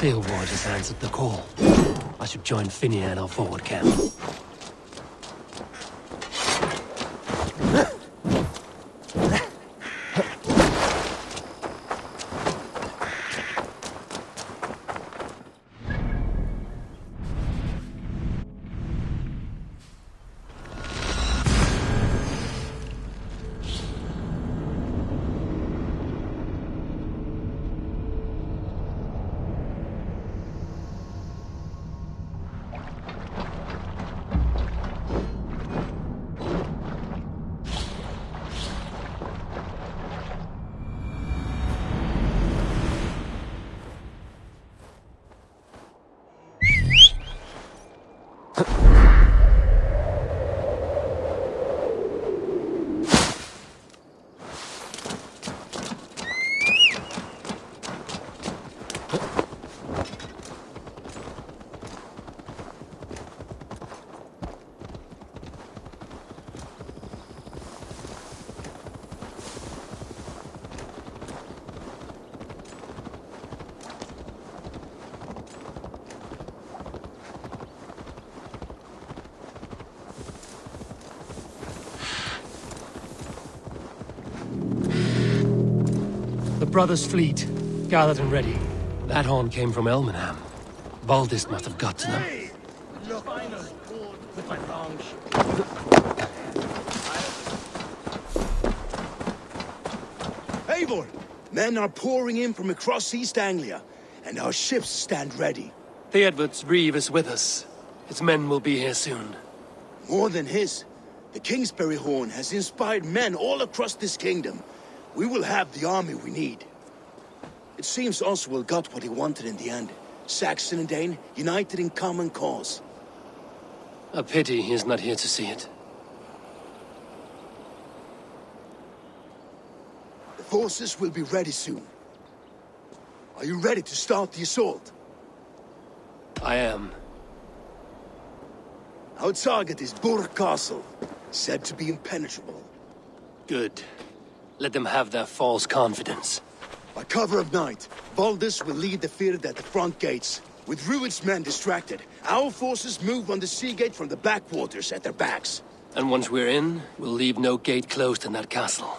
Eivor just answered the call. I should join Finnia at our forward camp. The brothers' fleet, gathered and ready. That horn came from Elmenham. Valdis must have got to them. Eivor! Men are pouring in from across East Anglia, and our ships stand ready. Theodward's reeve is with us. His men will be here soon. More than his, the Kingsbury horn has inspired men all across this kingdom. We will have the army we need. It seems Oswald got what he wanted in the end. Saxon and Dane, united in common cause. A pity he is not here to see it. The forces will be ready soon. Are you ready to start the assault? I am. Our target is Burg Castle, said to be impenetrable. Good. Let them have their false confidence. By cover of night, Valdis will lead the field at the front gates. With Rued's men distracted, our forces move on the sea gate from the backwaters at their backs. And once we're in, we'll leave no gate closed in that castle.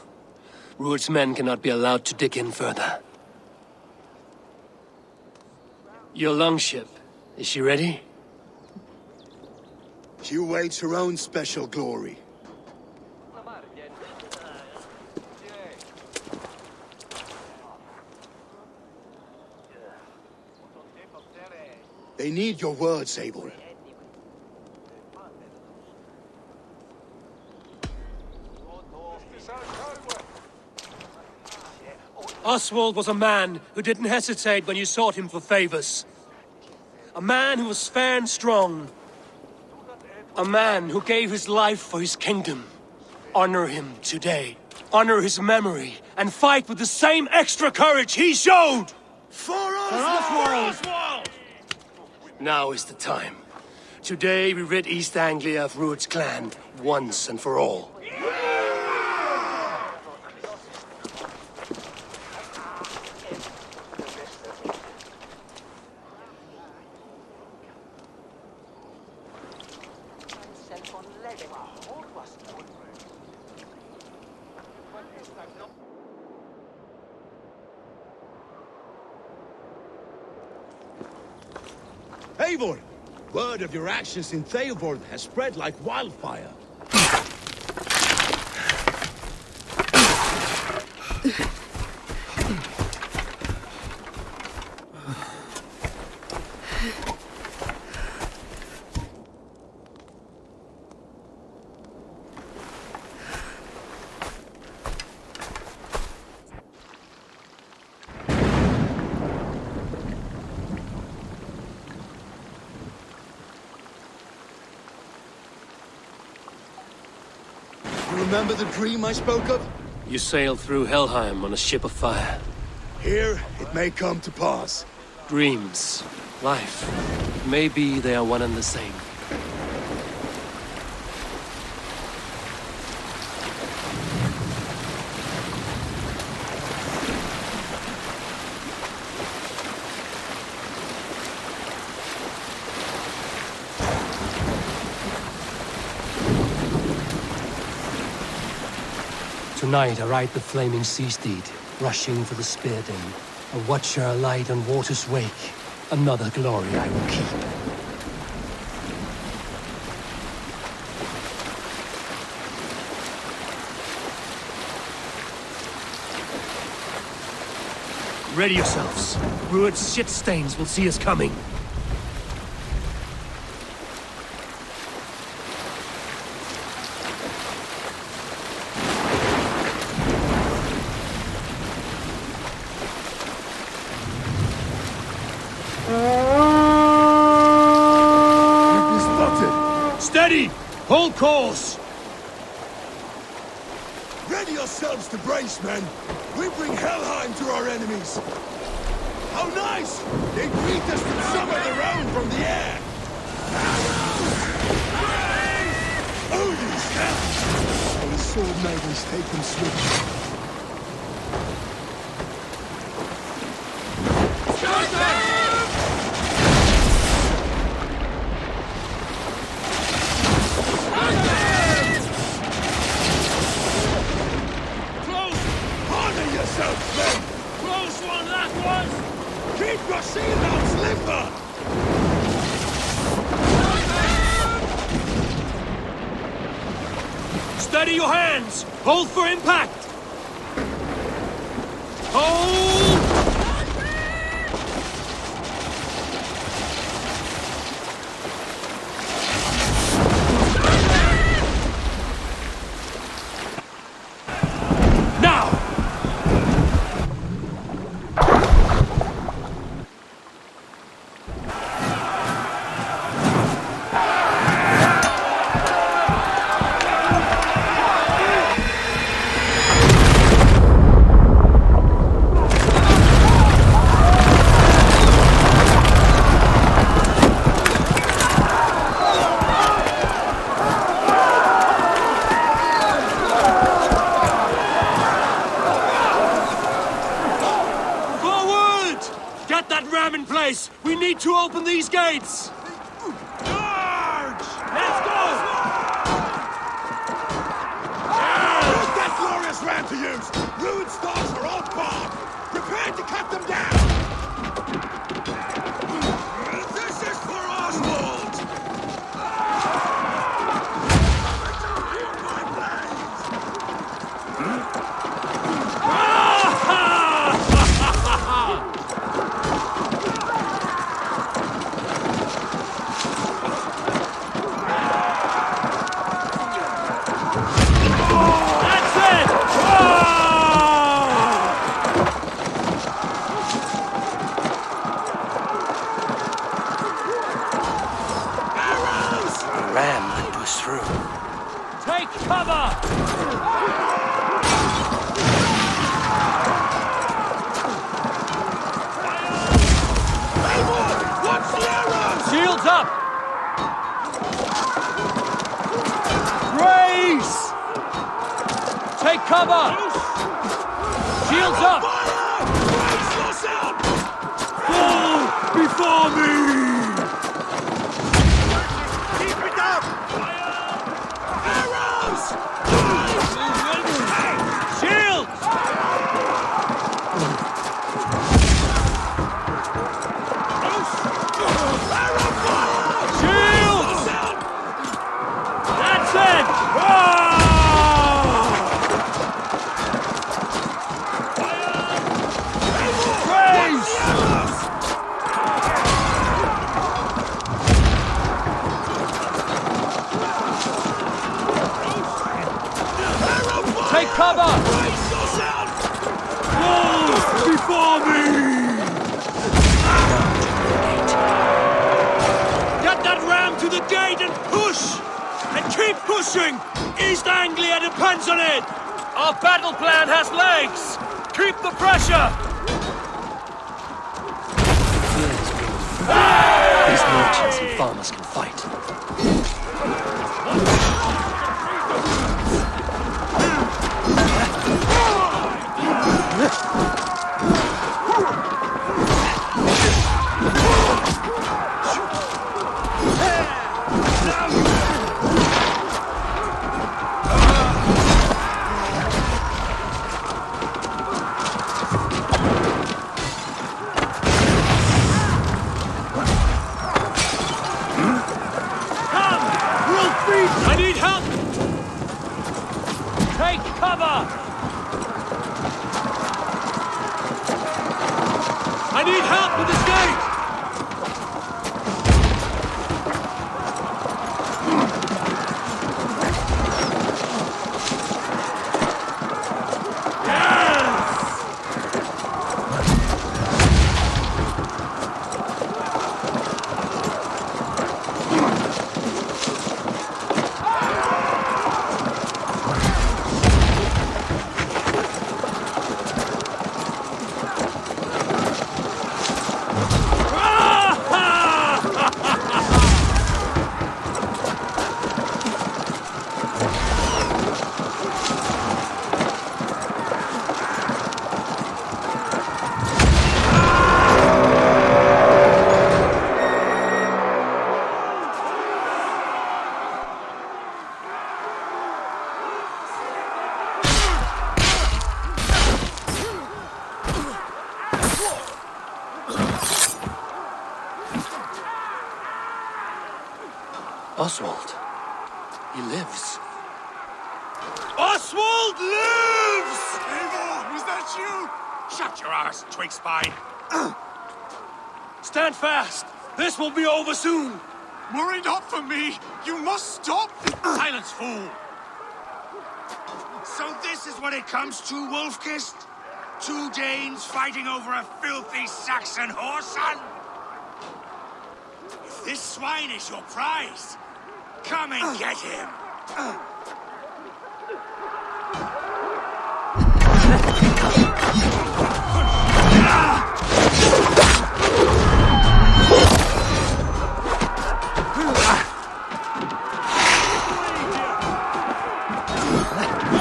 Rued's men cannot be allowed to dig in further. Your longship, is she ready? She awaits her own special glory. They need your words, Eivor. Oswald was a man who didn't hesitate when you sought him for favors. A man who was fair and strong. A man who gave his life for his kingdom. Honor him today. Honor his memory, and fight with the same extra courage he showed! For Oswald! Now is the time. Today we rid East Anglia of Rued's clan, once and for all. Eivor! Word of your actions in Theobald has spread like wildfire. Remember the dream I spoke of? You sailed through Helheim on a ship of fire. Here, it may come to pass. Dreams, life, maybe they are one and the same. Tonight I ride the flaming sea steed, rushing for the spear den. A watcher alight on water's wake. Another glory I will keep. Ready yourselves. Rued's shit stains will see us coming. Steady! Hold course! Ready yourselves to brace, men! We bring Helheim to our enemies! How nice! They greet us with some of their own from the air! Odin's hell! The sword maidens take them swiftly. Close one, that was! Keep your seatbelts limber! Steady your hands! Hold for impact! Hold! We need to open these gates! Charge! Let's go! Use that glorious ram to use! Ruined stars are all barred! Prepare to cut them down! This is for Oswald! My blades! Take cover! Eivor! Watch the arrows! Shields up! Brace! Take cover! Shields up! Fire! Brace yourself! Fall before me! Keep it up! Arrows! Shields! Arrow fire! Shields! That's it! Praise! Take cover! Brace yourself! Fall before me! Get that ram to the gate and push! And keep pushing! East Anglia depends on it! Our battle plan has legs! Keep the pressure! These merchants and farmers can fight. Oswald. He lives. Oswald lives! Eivor, was that you? Shut your arse, twig spine. Stand fast! This will be over soon! Worry not for me! You must stop! Silence, fool! So this is what it comes to, Wolfkist? 2 Danes fighting over a filthy Saxon whoreson? If this swine is your prize, come and get him!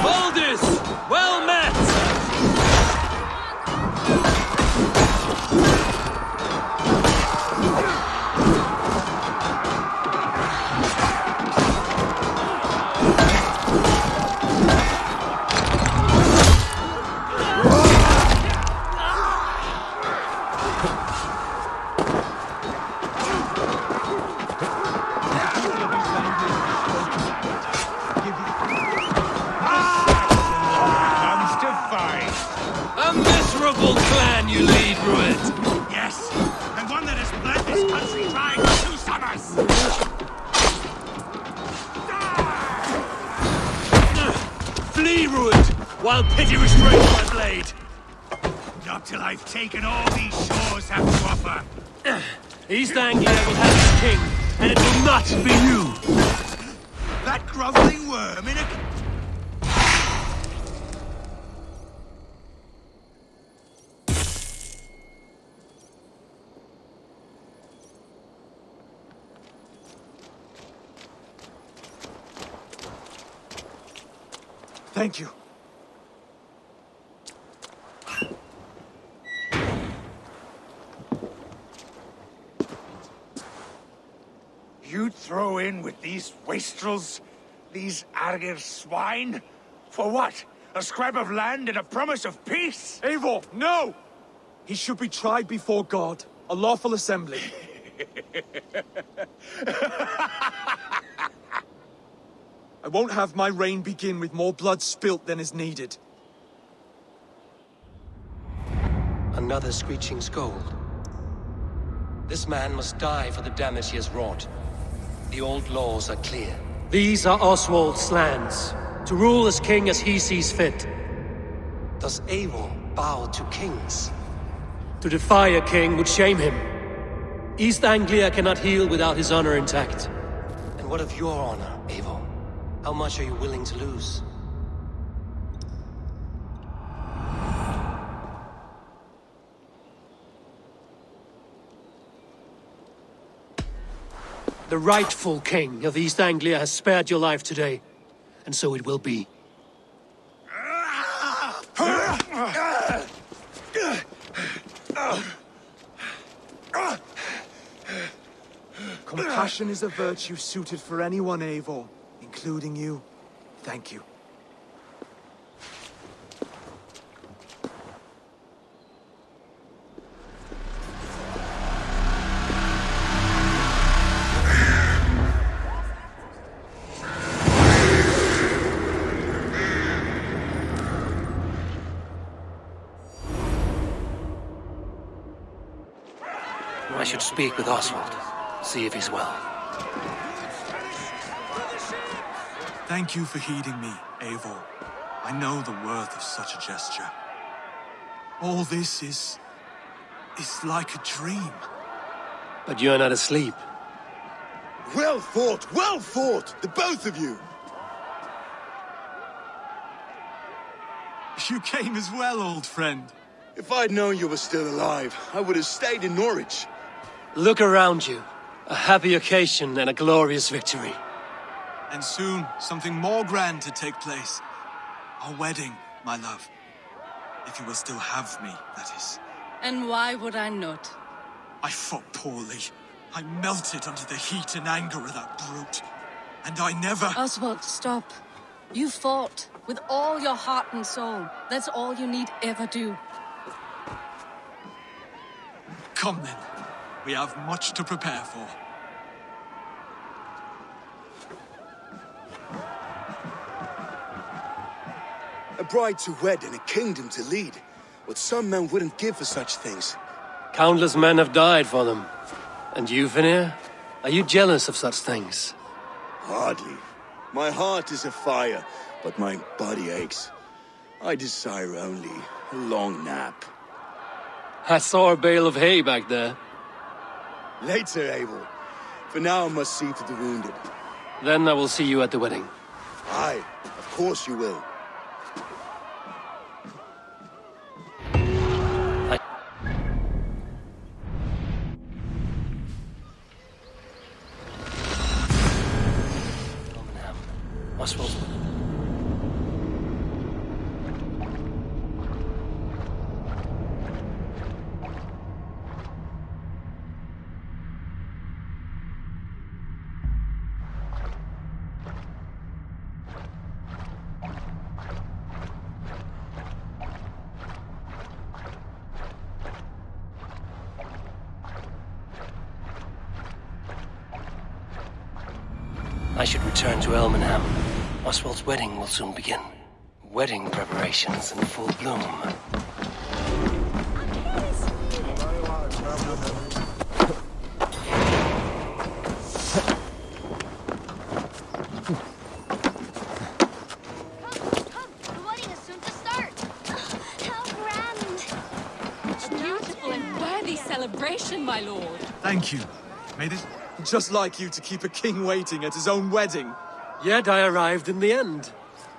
Valdis! Well met! A miserable clan you lead, Rued. Yes, and one that has bled this country dry for 2 summers! Flee, Rued, while pity restrains my blade. Not till I've taken all these shores have to offer. East Anglia will have its king, and it will not be you. That groveling worm in a... Thank you. You'd throw in with these wastrels? These Argir swine? For what? A scrap of land and a promise of peace? Eivor, no! He should be tried before God, a lawful assembly. I won't have my reign begin with more blood spilt than is needed. Another screeching scold. This man must die for the damage he has wrought. The old laws are clear. These are Oswald's lands, to rule as king as he sees fit. Does Eivor bow to kings? To defy a king would shame him. East Anglia cannot heal without his honor intact. And what of your honor, Eivor? How much are you willing to lose? The rightful king of East Anglia has spared your life today, and so it will be. Compassion is a virtue suited for anyone, Eivor, including you. Thank you. I should speak with Oswald, see if he's well. Thank you for heeding me, Eivor. I know the worth of such a gesture. All this is like a dream. But you're not asleep. Well fought, the both of you! You came as well, old friend. If I'd known you were still alive, I would have stayed in Norwich. Look around you. A happy occasion and a glorious victory. And soon, something more grand to take place. Our wedding, my love. If you will still have me, that is. And why would I not? I fought poorly. I melted under the heat and anger of that brute. And I never... Oswald, stop. You fought with all your heart and soul. That's all you need ever do. Come then. We have much to prepare for. A bride to wed and a kingdom to lead. What some men wouldn't give for such things. Countless men have died for them. And you, Vanir? Are you jealous of such things? Hardly. My heart is afire, but my body aches. I desire only a long nap. I saw a bale of hay back there. Later, Eivor. For now I must see to the wounded. Then I will see you at the wedding. Aye, of course you will. Oswald. I should return to Elmenham. Oswald's wedding will soon begin. Wedding preparations in full bloom. The wedding is soon to start. How grand! A beautiful and worthy celebration, my lord. Thank you. Made it just like you to keep a king waiting at his own wedding. Yet I arrived in the end.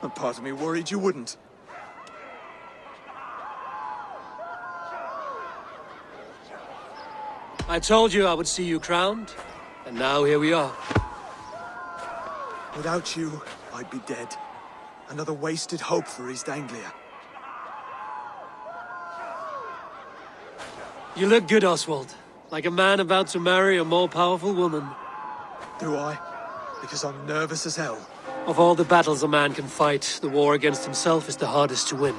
A part of me worried you wouldn't. I told you I would see you crowned, and now here we are. Without you, I'd be dead. Another wasted hope for East Anglia. You look good, Oswald. Like a man about to marry a more powerful woman. Do I? Because I'm nervous as hell. Of all the battles a man can fight, the war against himself is the hardest to win.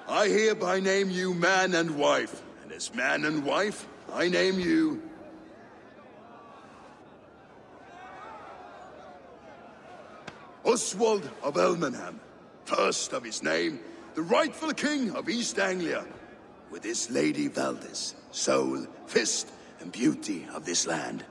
I hereby name you man and wife, and as man and wife, I name you... Oswald of Elmenham, first of his name, the rightful king of East Anglia, with his lady Valdis, soul, fist, and beauty of this land.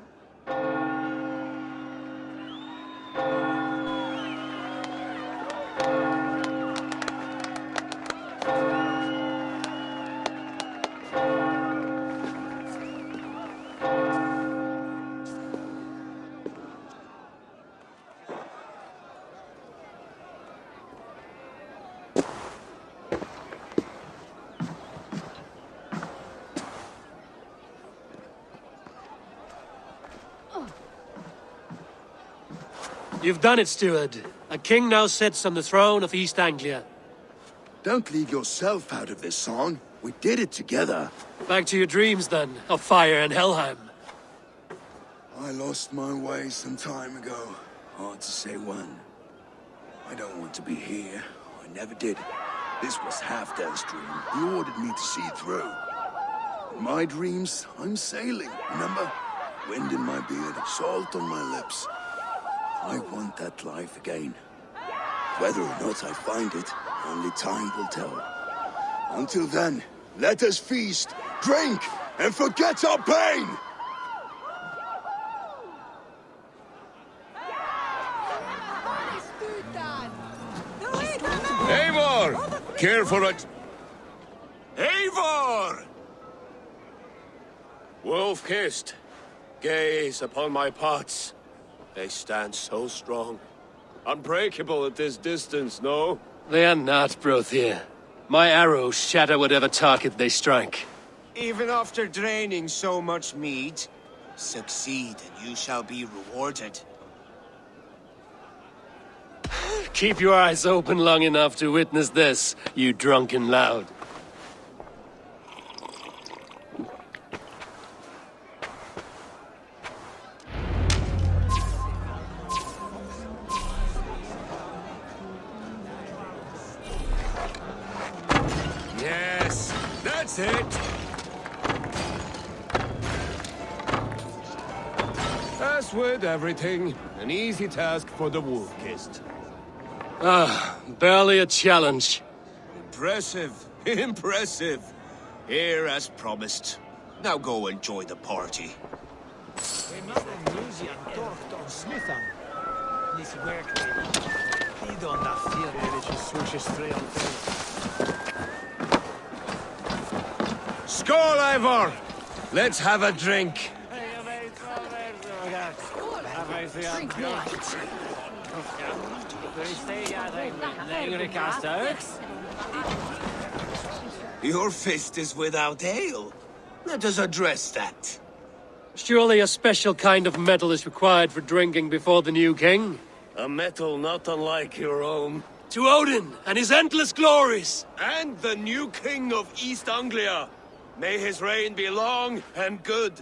You've done it, Steward. A king now sits on the throne of East Anglia. Don't leave yourself out of this song. We did it together. Back to your dreams, then, of fire and Helheim. I lost my way some time ago. Hard to say when. I don't want to be here. I never did. This was Halfdan's dream. He ordered me to see through. In my dreams, I'm sailing, remember? Wind in my beard, salt on my lips. I want that life again. Whether or not I find it, only time will tell. Until then, let us feast, drink, and forget our pain! Eivor! Care for it. Eivor! Wolf-kissed, gaze upon my pots. They stand so strong. Unbreakable at this distance, no? They are not, Brothier. My arrows shatter whatever target they strike. Even after draining so much mead, succeed and you shall be rewarded. Keep your eyes open long enough to witness this, you drunken loud. Yes, that's it. As with everything, an easy task for the wolf-kissed. Barely a challenge. Impressive, impressive. Here as promised. Now go enjoy the party. Skål, Eivor! Let's have a drink. Your fist is without ale. Let us address that. Surely a special kind of metal is required for drinking before the new king? A metal not unlike your own. To Odin and his endless glories! And the new king of East Anglia. May his reign be long and good.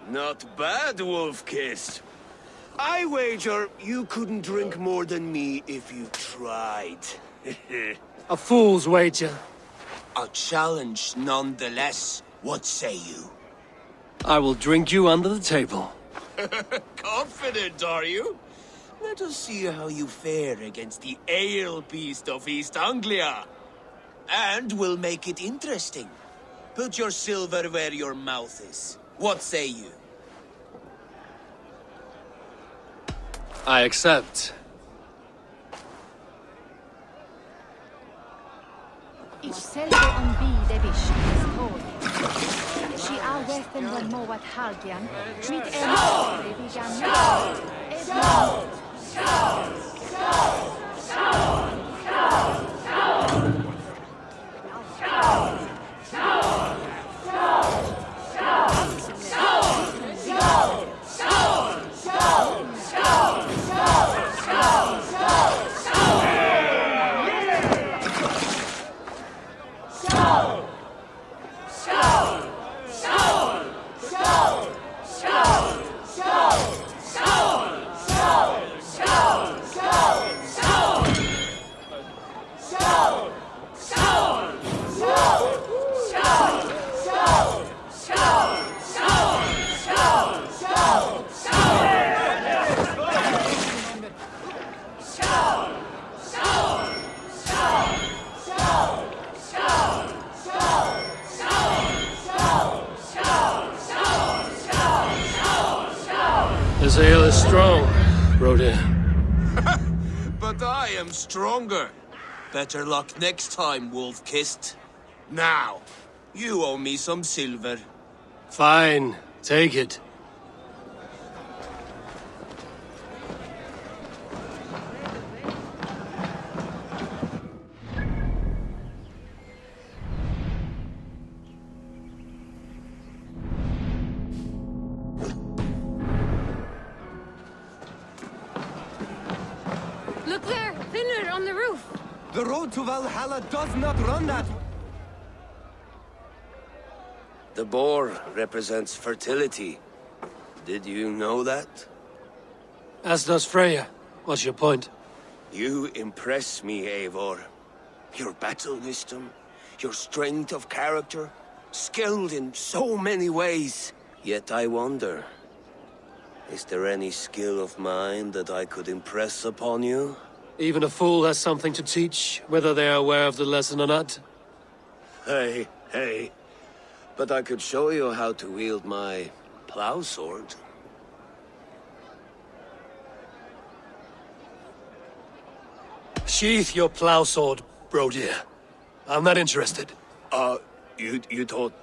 Not bad, Wolf-kissed. I wager you couldn't drink more than me if you tried. A fool's wager. A challenge nonetheless. What say you? I will drink you under the table. Confident, are you? Let us see how you fare against the ale beast of East Anglia. And we'll make it interesting. Put your silver where your mouth is. What say you? I accept. Ich selber an bide visions tåg. She are weapon when more what Haldian. Mit This ale is strong, Rodin. But I am stronger. Better luck next time, Wolf-kissed. Now, you owe me some silver. Fine, take it. The road to Valhalla does not run that way. The boar represents fertility. Did you know that? As does Freya. What's your point? You impress me, Eivor. Your battle wisdom, your strength of character, skilled in so many ways. Yet I wonder, is there any skill of mine that I could impress upon you? Even a fool has something to teach, whether they are aware of the lesson or not. Hey. But I could show you how to wield my plow sword. Sheath your plow sword, bro dear. I'm not interested. You thought...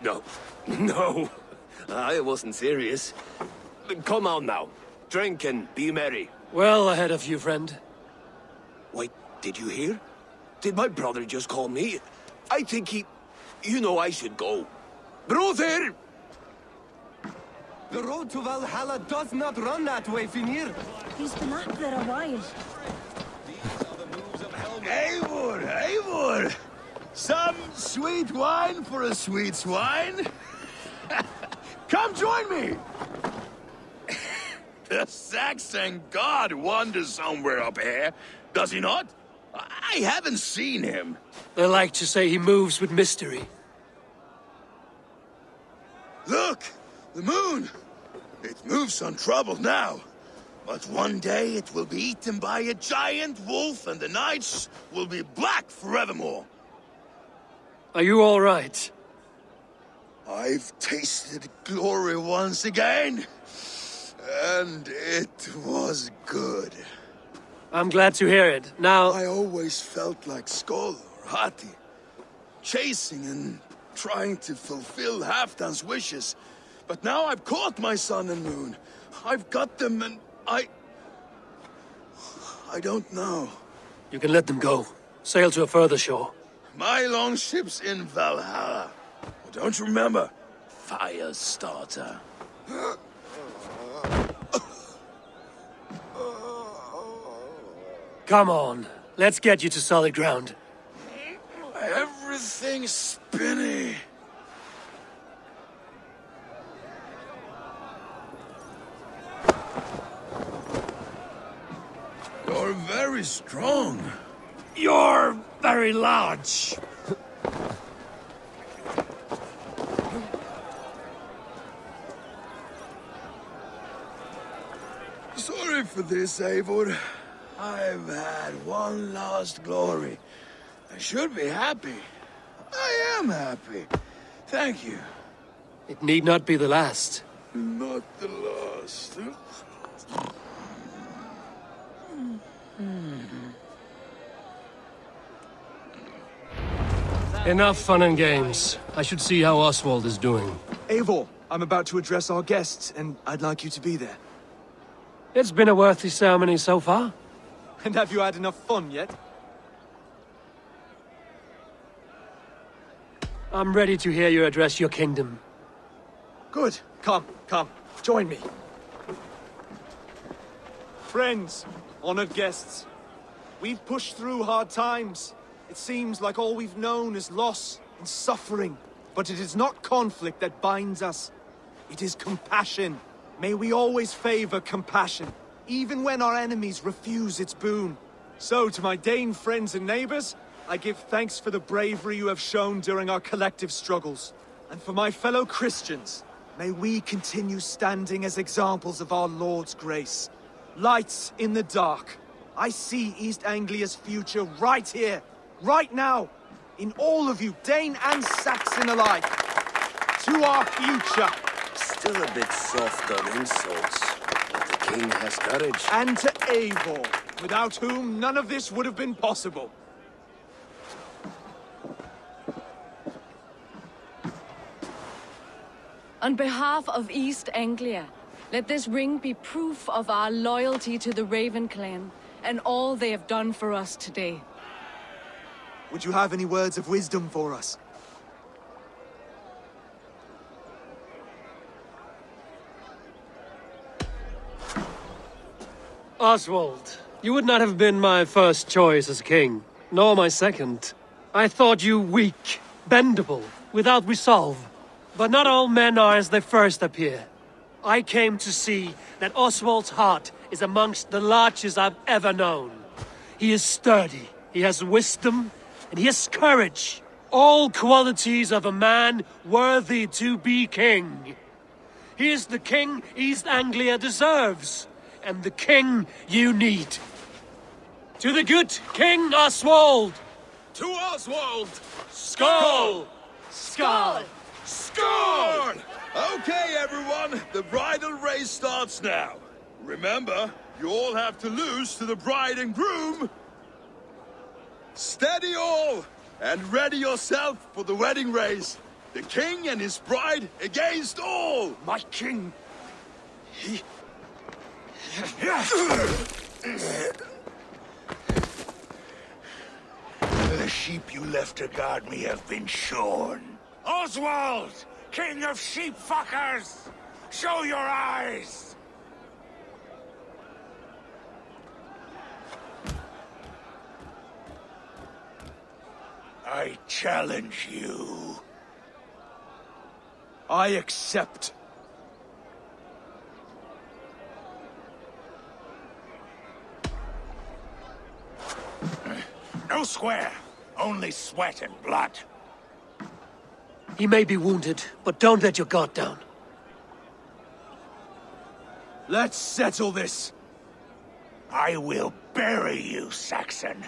No. No. I wasn't serious. Come on now. Drink and be merry. Well ahead of you, friend. Wait, did you hear? Did my brother just call me? I think he... You know I should go. Brother! The road to Valhalla does not run that way, Finir. He's been up there a while. Eivor! Some sweet wine for a sweet swine? Come join me! The Saxon god wanders somewhere up here, does he not? I haven't seen him. They like to say he moves with mystery. Look! The moon! It moves untroubled now. But one day it will be eaten by a giant wolf and the nights will be black forevermore. Are you all right? I've tasted glory once again. And it was good. I'm glad to hear it. Now... I always felt like Skoll or Hati. Chasing and trying to fulfill Halfdan's wishes. But now I've caught my sun and moon. I've got them and I don't know. You can let them go. Sail to a further shore. My longship's in Valhalla. Don't you remember? Fire starter. Come on. Let's get you to solid ground. Everything's spinny. You're very strong. You're very large. Sorry for this, Eivor. I've had one last glory. I should be happy. I am happy. Thank you. It need not be the last. Not the last. Enough fun and games. I should see how Oswald is doing. Eivor, I'm about to address our guests, and I'd like you to be there. It's been a worthy ceremony so far. And have you had enough fun yet? I'm ready to hear you address your kingdom. Good. Come, join me. Friends, honored guests, we've pushed through hard times. It seems like all we've known is loss and suffering. But it is not conflict that binds us. It is compassion. May we always favor compassion, even when our enemies refuse its boon. So, to my Dane friends and neighbors, I give thanks for the bravery you have shown during our collective struggles. And for my fellow Christians, may we continue standing as examples of our Lord's grace. Lights in the dark. I see East Anglia's future right here, right now, in all of you, Dane and Saxon alike. To our future. Still a bit soft on insults, but the king has courage. And to Eivor, without whom none of this would have been possible. On behalf of East Anglia, let this ring be proof of our loyalty to the Raven clan and all they have done for us today. Would you have any words of wisdom for us? Oswald, you would not have been my first choice as king. Nor my second. I thought you weak, bendable, without resolve. But not all men are as they first appear. I came to see that Oswald's heart is amongst the largest I've ever known. He is sturdy, he has wisdom, and he has courage. All qualities of a man worthy to be king. He is the king East Anglia deserves, and the king you need. To the good King Oswald! To Oswald! Skull! Skull! Scorn! Okay, everyone, the bridal race starts now. Remember, you all have to lose to the bride and groom. Steady all, and ready yourself for the wedding race. The king and his bride against all. My king! The sheep you left to guard me have been shorn. Oswald! King of sheep fuckers! Show your eyes! I challenge you. I accept. No square, only sweat and blood. He may be wounded, but don't let your guard down. Let's settle this. I will bury you, Saxon.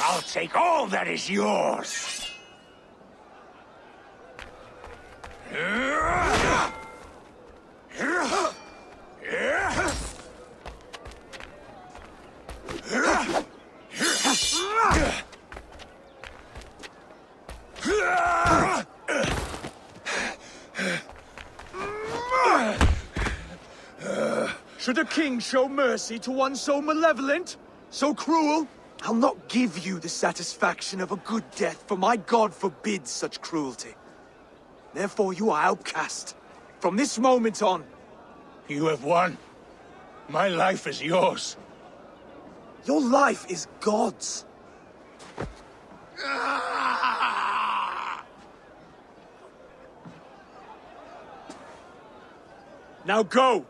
I'll take all that is yours. Should a king show mercy to one so malevolent? So cruel? I'll not give you the satisfaction of a good death, for my god forbids such cruelty. Therefore you are outcast. From this moment on. You have won. My life is yours. Your life is God's. Now go!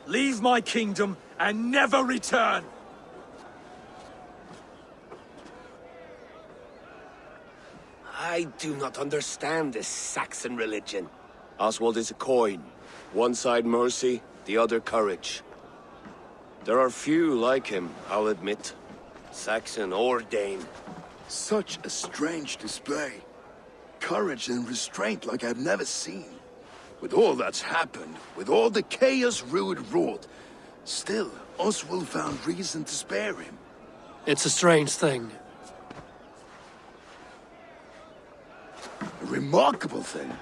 Leave my kingdom and never return! I do not understand this Saxon religion. Oswald is a coin. One side mercy, the other courage. There are few like him, I'll admit. Saxon or Dane. Such a strange display. Courage and restraint like I've never seen. With all that's happened, with all the chaos Ruud wrought, still, Oswald found reason to spare him. It's a strange thing. A remarkable thing.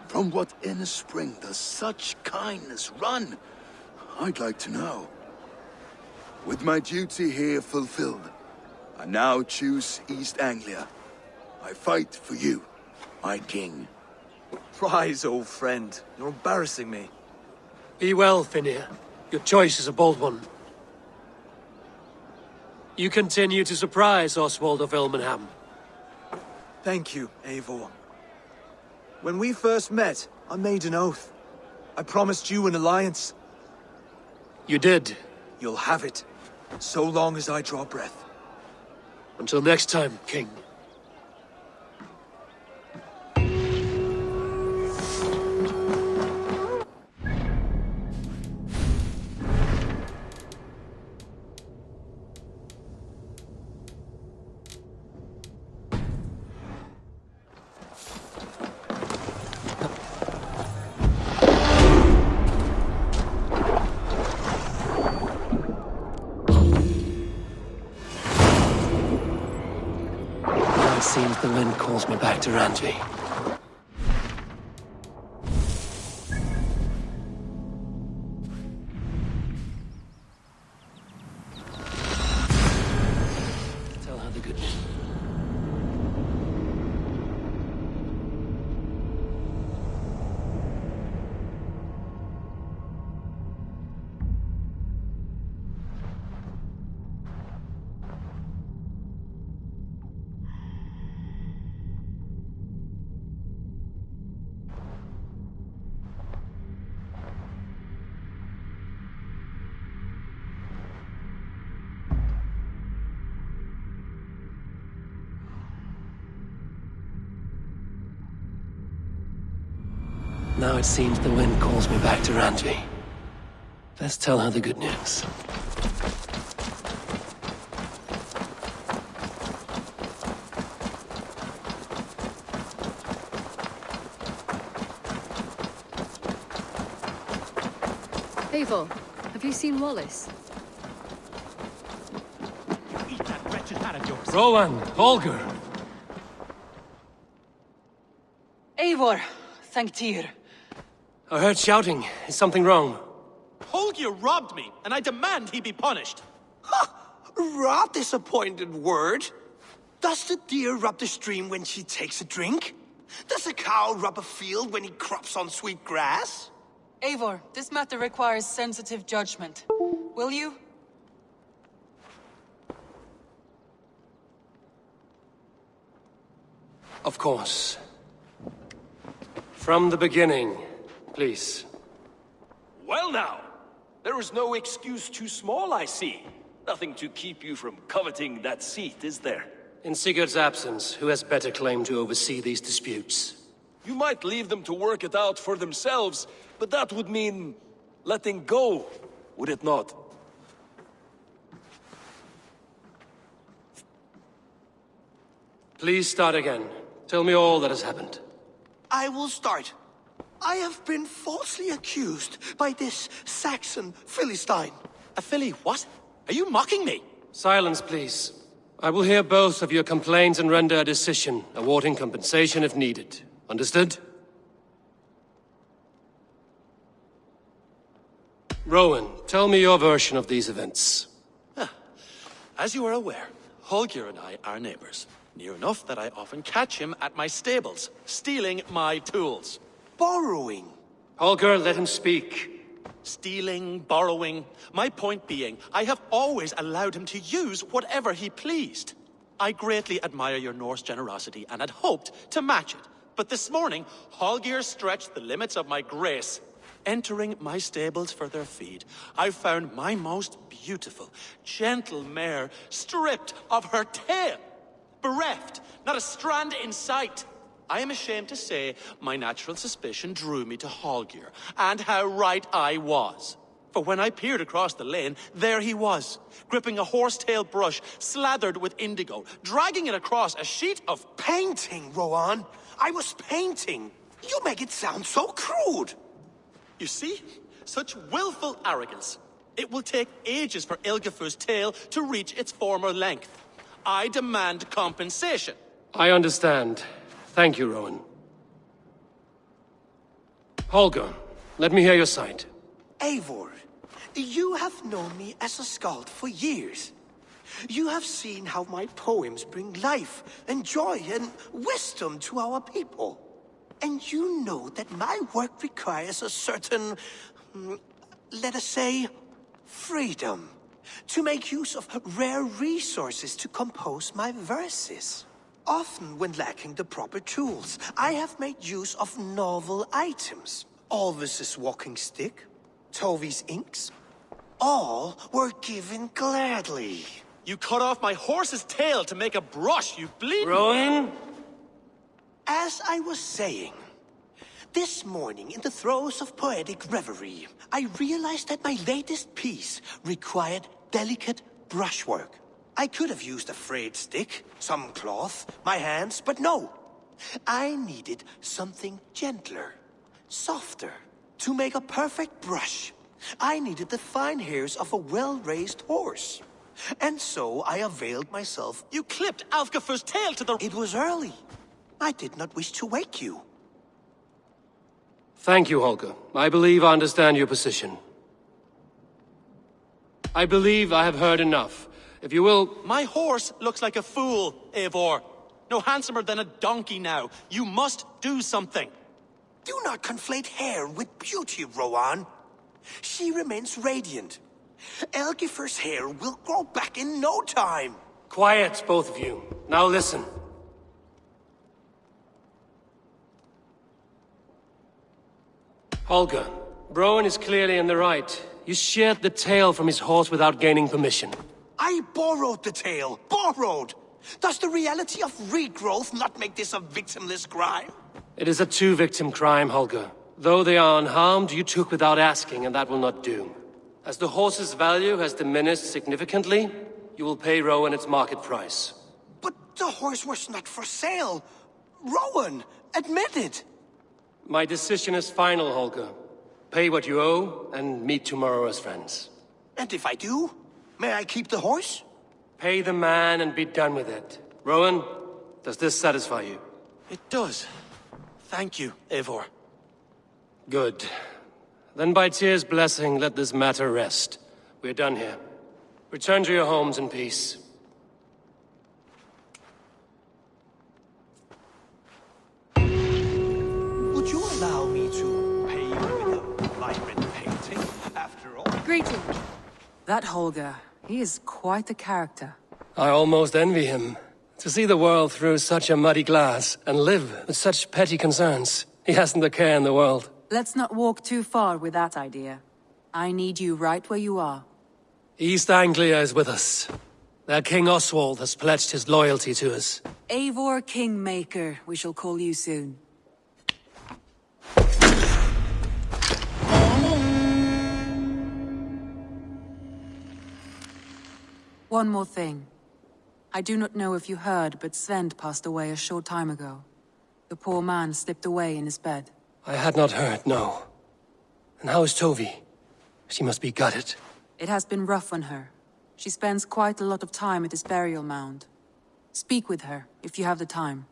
From what inner spring does such kindness run? I'd like to know. With my duty here fulfilled, I now choose East Anglia. I fight for you, my king. Rise, old friend. You're embarrassing me. Be well, Finnir. Your choice is a bold one. You continue to surprise Oswald of Ilmenham. Thank you, Eivor. When we first met, I made an oath. I promised you an alliance. You did. You'll have it, so long as I draw breath. Until next time, King. Seems the wind calls me back to Randvi. Tell her the good news. Now it seems the wind calls me back to Randvi. Let's tell her the good news. Eivor, have you seen Wallace? Eat that wretched hat of yours. Rowan, Holger. Eivor, thank Tyr. I heard shouting. Is something wrong? Holger robbed me, and I demand he be punished. Rot is a pointed word. Does the deer rub the stream when she takes a drink? Does a cow rub a field when he crops on sweet grass? Eivor, this matter requires sensitive judgment. Will you? Of course. From the beginning, please. Well now, there is no excuse too small, I see. Nothing to keep you from coveting that seat, is there? In Sigurd's absence, who has better claim to oversee these disputes? You might leave them to work it out for themselves, but that would mean letting go, would it not? Please start again. Tell me all that has happened. I will start. I have been falsely accused by this Saxon Philistine. A Philly what? Are you mocking me? Silence, please. I will hear both of your complaints and render a decision, awarding compensation if needed. Understood? Rowan, tell me your version of these events. As you are aware, Holger and I are neighbors. Near enough that I often catch him at my stables, stealing my tools. Borrowing. Holger, let him speak. Stealing, borrowing. My point being, I have always allowed him to use whatever he pleased. I greatly admire your Norse generosity and had hoped to match it. But this morning, Holger stretched the limits of my grace. Entering my stables for their feed, I found my most beautiful, gentle mare stripped of her tail. Bereft, not a strand in sight. I am ashamed to say my natural suspicion drew me to Holger, and how right I was. For when I peered across the lane, there he was, gripping a horsetail brush slathered with indigo, dragging it across a sheet of painting, Rowan. I was painting. You make it sound so crude. You see? Such willful arrogance. It will take ages for Ilgafur's tail to reach its former length. I demand compensation. I understand. Thank you, Rowan. Holger, let me hear your side. Eivor, you have known me as a skald for years. You have seen how my poems bring life and joy and wisdom to our people. And you know that my work requires a certain, let us say, freedom. To make use of rare resources to compose my verses. Often when lacking the proper tools, I have made use of novel items. Alvis's walking stick, Tovi's inks. All were given gladly. You cut off my horse's tail to make a brush, you bleed. Rowan? As I was saying, this morning in the throes of poetic reverie, I realized that my latest piece required delicate brushwork. I could have used a frayed stick, some cloth, my hands, but no. I needed something gentler, softer. To make a perfect brush, I needed the fine hairs of a well-raised horse. And so I availed myself. You clipped Alfgafur's tail to the... It was early. I did not wish to wake you. Thank you, Holger. I believe I understand your position. I believe I have heard enough. If you will... My horse looks like a fool, Eivor. No handsomer than a donkey now. You must do something. Do not conflate hair with beauty, Rowan. She remains radiant. Elgifur's hair will grow back in no time. Quiet, both of you. Now listen. Holger, Rowan is clearly in the right. You sheared the tail from his horse without gaining permission. I borrowed the tail. Borrowed! Does the reality of regrowth not make this a victimless crime? It is a two-victim crime, Holger. Though they are unharmed, you took without asking, and that will not do. As the horse's value has diminished significantly, you will pay Rowan its market price. But the horse was not for sale. Rowan, admit it. My decision is final, Holger. Pay what you owe, and meet tomorrow as friends. And if I do, may I keep the horse? Pay the man and be done with it. Rowan, does this satisfy you? It does. Thank you, Eivor. Good. Then by Tyr's blessing, let this matter rest. We're done here. Return to your homes in peace. Would you allow me to pay you with a vibrant painting, after all? Greeting. That Holger, he is quite the character. I almost envy him. To see the world through such a muddy glass, and live with such petty concerns. He hasn't a care in the world. Let's not walk too far with that idea. I need you right where you are. East Anglia is with us. Their King Oswald has pledged his loyalty to us. Eivor Kingmaker, we shall call you soon. One more thing. I do not know if you heard, but Svend passed away a short time ago. The poor man slipped away in his bed. I had not heard, no. And how is Tovi? She must be gutted. It has been rough on her. She spends quite a lot of time at his burial mound. Speak with her, if you have the time.